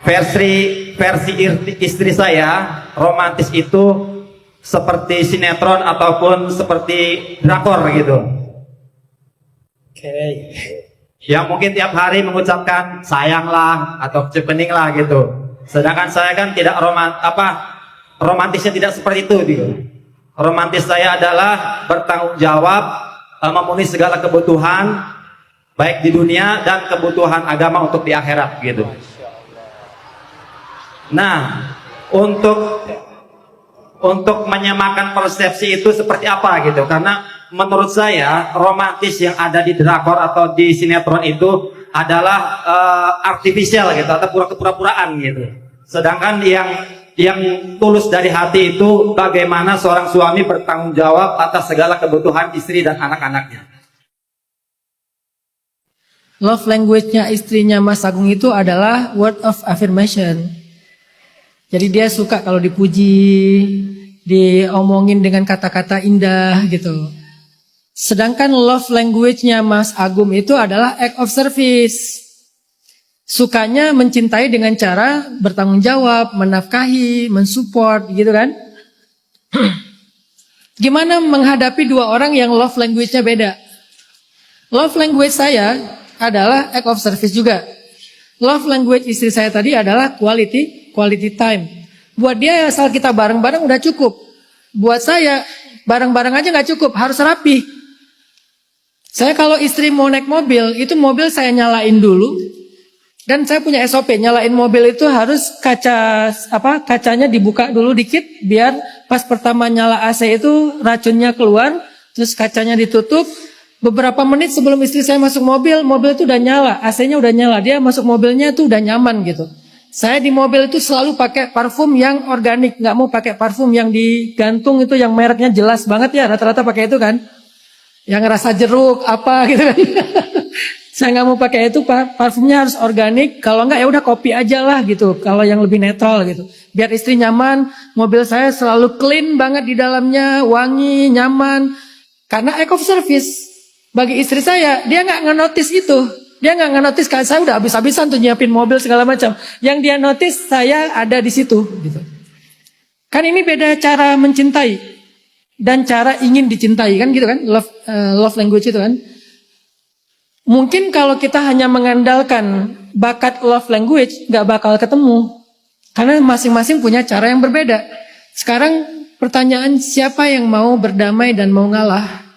versi istri saya romantis itu seperti sinetron ataupun seperti drakor gitu. Oke. Yang mungkin tiap hari mengucapkan sayang lah atau cepening lah gitu. Sedangkan saya kan tidak romantisnya tidak seperti itu gitu. Romantis saya adalah bertanggung jawab, memenuhi segala kebutuhan baik di dunia dan kebutuhan agama untuk di akhirat gitu. Nah, untuk menyamakan persepsi itu seperti apa gitu, karena menurut saya romantis yang ada di drakor atau di sinetron itu adalah artifisial gitu atau pura-puraan gitu. Sedangkan yang tulus dari hati itu bagaimana seorang suami bertanggung jawab atas segala kebutuhan istri dan anak-anaknya. Love language-nya istrinya Mas Agung itu adalah word of affirmation. Jadi dia suka kalau dipuji, diomongin dengan kata-kata indah gitu. Sedangkan love language-nya Mas Agung itu adalah act of service. Sukanya mencintai dengan cara bertanggung jawab, menafkahi, mensupport gitu kan. Gimana menghadapi dua orang yang love language-nya beda? Love language saya adalah act of service juga. Love language istri saya tadi adalah quality time. Buat dia asal kita bareng-bareng udah cukup. Buat saya bareng-bareng aja nggak cukup, harus rapi. Saya kalau istri mau naik mobil, itu mobil saya nyalain dulu. Dan saya punya SOP, nyalain mobil itu harus kacanya dibuka dulu dikit biar pas pertama nyala AC itu racunnya keluar, terus kacanya ditutup. Beberapa menit sebelum istri saya masuk mobil, mobil itu udah nyala, AC-nya udah nyala, dia masuk mobilnya itu udah nyaman gitu. Saya di mobil itu selalu pakai parfum yang organik, nggak mau pakai parfum yang digantung itu yang mereknya jelas banget ya, rata-rata pakai itu kan. Yang rasa jeruk apa gitu kan. Saya nggak mau pakai itu, parfumnya harus organik. Kalau nggak ya udah kopi aja lah gitu. Kalau yang lebih netral gitu. Biar istri nyaman. Mobil saya selalu clean banget di dalamnya, wangi, nyaman. Karena act of service bagi istri saya, dia nggak ngenotis itu. Dia nggak ngenotis kalau saya udah habis-habisan tuh nyiapin mobil segala macam. Yang dia notice saya ada di situ. Gitu. Kan ini beda cara mencintai dan cara ingin dicintai kan gitu kan? Love language itu kan. Mungkin kalau kita hanya mengandalkan bakat love language, nggak bakal ketemu. Karena masing-masing punya cara yang berbeda. Sekarang pertanyaan, siapa yang mau berdamai dan mau ngalah?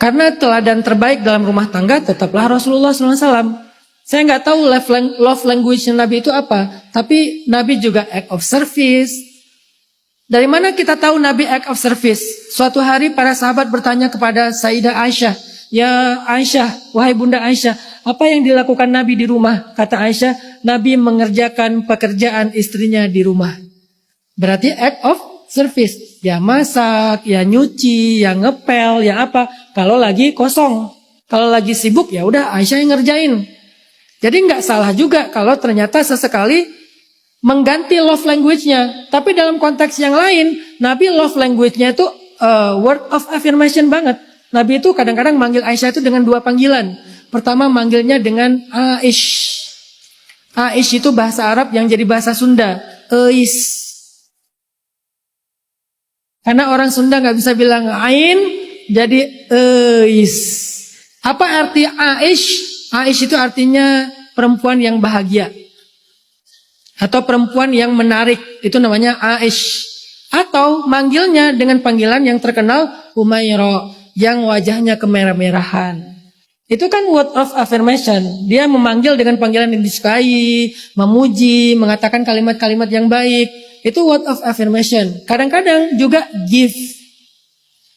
Karena teladan terbaik dalam rumah tangga tetaplah Rasulullah SAW. Saya nggak tahu love language Nabi itu apa, tapi Nabi juga act of service. Dari mana kita tahu Nabi act of service? Suatu hari para sahabat bertanya kepada Sayyidah Aisyah, "Ya Aisyah, wahai Bunda Aisyah, apa yang dilakukan Nabi di rumah?" Kata Aisyah, "Nabi mengerjakan pekerjaan istrinya di rumah." Berarti act of service. Ya masak, ya nyuci, ya ngepel, ya apa. Kalau lagi kosong, kalau lagi sibuk ya udah Aisyah yang ngerjain. Jadi nggak salah juga kalau ternyata sesekali mengganti love language-nya. Tapi dalam konteks yang lain, Nabi love language-nya itu word of affirmation banget. Nabi itu kadang-kadang manggil Aisyah itu dengan dua panggilan. Pertama manggilnya dengan Aish. Aish itu bahasa Arab yang jadi bahasa Sunda. Eis. Karena orang Sunda nggak bisa bilang Ain, jadi Eis. Apa arti Aish? Aish itu artinya perempuan yang bahagia. Atau perempuan yang menarik. Itu namanya Aish. Atau manggilnya dengan panggilan yang terkenal Humaira, yang wajahnya kemerah-merahan. Itu kan word of affirmation. Dia memanggil dengan panggilan yang disukai, memuji, mengatakan kalimat-kalimat yang baik. Itu word of affirmation. Kadang-kadang juga gift.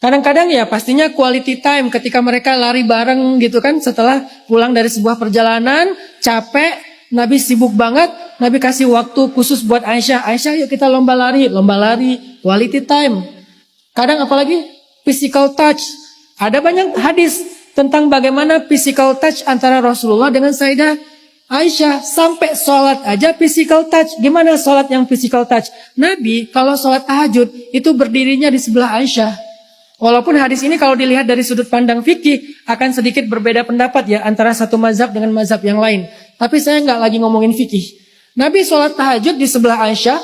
Kadang-kadang ya pastinya quality time ketika mereka lari bareng gitu kan. Setelah pulang dari sebuah perjalanan, capek, Nabi sibuk banget, Nabi kasih waktu khusus buat Aisyah. Aisyah yuk kita lomba lari, quality time. Kadang apalagi physical touch. Ada banyak hadis tentang bagaimana physical touch antara Rasulullah dengan Sayyidah Aisyah. Sampai sholat aja physical touch. Gimana sholat yang physical touch? Nabi kalau sholat tahajud itu berdirinya di sebelah Aisyah. Walaupun hadis ini kalau dilihat dari sudut pandang fikih akan sedikit berbeda pendapat ya antara satu mazhab dengan mazhab yang lain. Tapi saya nggak lagi ngomongin fikih. Nabi sholat tahajud di sebelah Aisyah.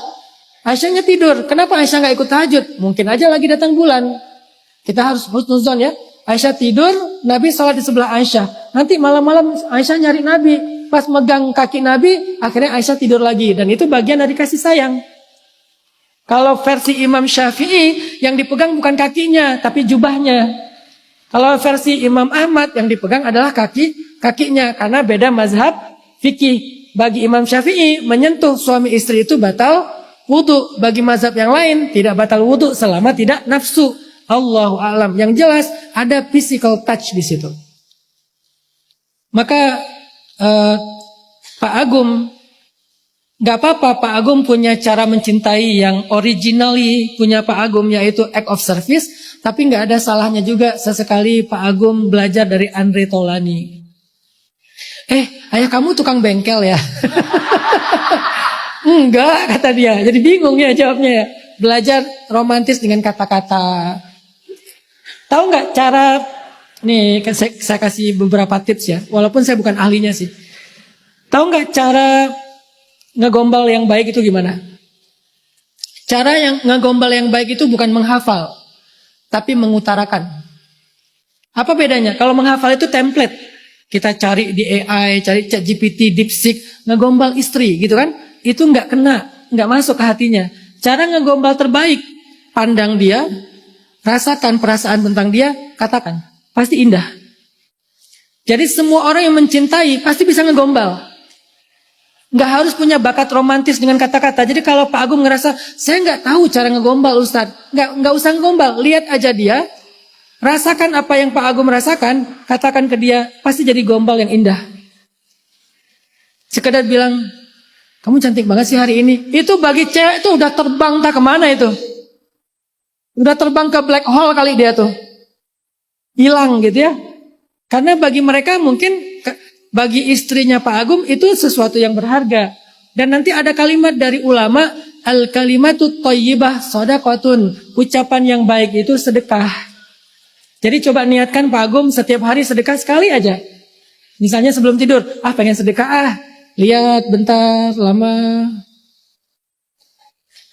Aisyahnya tidur. Kenapa Aisyah nggak ikut tahajud? Mungkin aja lagi datang bulan. Kita harus husnuzon ya. Aisyah tidur, Nabi sholat di sebelah Aisyah. Nanti malam-malam Aisyah nyari Nabi. Pas megang kaki Nabi, akhirnya Aisyah tidur lagi. Dan itu bagian dari kasih sayang. Kalau versi Imam Syafi'i, yang dipegang bukan kakinya, tapi jubahnya. Kalau versi Imam Ahmad, yang dipegang adalah kakinya. Karena beda mazhab fikih. Bagi Imam Syafi'i, menyentuh suami istri itu batal wudu. Bagi mazhab yang lain, tidak batal wudu selama tidak nafsu. Allahu a'lam. Yang jelas ada physical touch di situ. Maka Pak Agum, nggak apa-apa Pak Agum punya cara mencintai yang originally punya Pak Agum, yaitu act of service. Tapi nggak ada salahnya juga sesekali Pak Agum belajar dari Andre Taulany. Ayah kamu tukang bengkel ya? Enggak, kata dia. Jadi bingung ya jawabnya ya. Belajar romantis dengan kata-kata. Tahu nggak cara, nih saya kasih beberapa tips ya, walaupun saya bukan ahlinya sih. Tahu nggak cara ngegombal yang baik itu gimana? Cara yang ngegombal yang baik itu bukan menghafal, tapi mengutarakan. Apa bedanya? Kalau menghafal itu template, kita cari di AI, cari ChatGPT, DeepSeek, ngegombal istri gitu kan? Itu nggak kena, nggak masuk ke hatinya. Cara ngegombal terbaik, pandang dia, rasakan perasaan tentang dia, katakan. Pasti indah. Jadi semua orang yang mencintai pasti bisa ngegombal. Nggak harus punya bakat romantis dengan kata-kata. Jadi kalau Pak Agung ngerasa, saya nggak tahu cara ngegombal Ustadz. Nggak usah ngegombal. Lihat aja dia. Rasakan apa yang Pak Agung rasakan. Katakan ke dia, pasti jadi gombal yang indah. Sekedar bilang, kamu cantik banget sih hari ini. Itu bagi cewek itu udah terbang tak kemana itu. Udah terbang ke black hole kali dia tuh. Hilang gitu ya. Karena bagi mereka mungkin, bagi istrinya Pak Agung itu sesuatu yang berharga. Dan nanti ada kalimat dari ulama, al-kalimatu thayyibah shadaqatun. Ucapan yang baik itu sedekah. Jadi coba niatkan Pak Agung setiap hari sedekah sekali aja. Misalnya sebelum tidur, pengen sedekah lihat bentar, lama.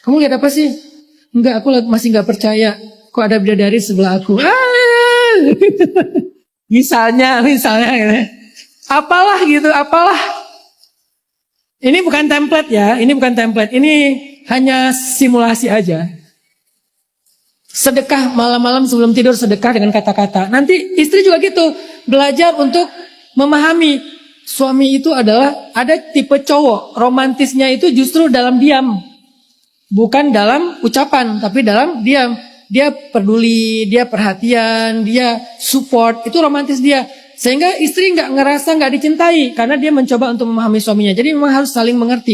Kamu lihat apa sih? Enggak, aku masih nggak percaya. Kok ada bidadari sebelah aku? Misalnya. Apalah gitu, apalah. Ini bukan template ya, ini bukan template. Ini hanya simulasi aja. Sedekah malam-malam sebelum tidur, sedekah dengan kata-kata. Nanti istri juga gitu, belajar untuk memahami suami itu adalah, ada tipe cowok, romantisnya itu justru dalam diam. Bukan dalam ucapan, tapi dalam diam. Dia peduli, dia perhatian, dia support, itu romantis dia. Sehingga istri nggak ngerasa nggak dicintai, karena dia mencoba untuk memahami suaminya. Jadi memang harus saling mengerti.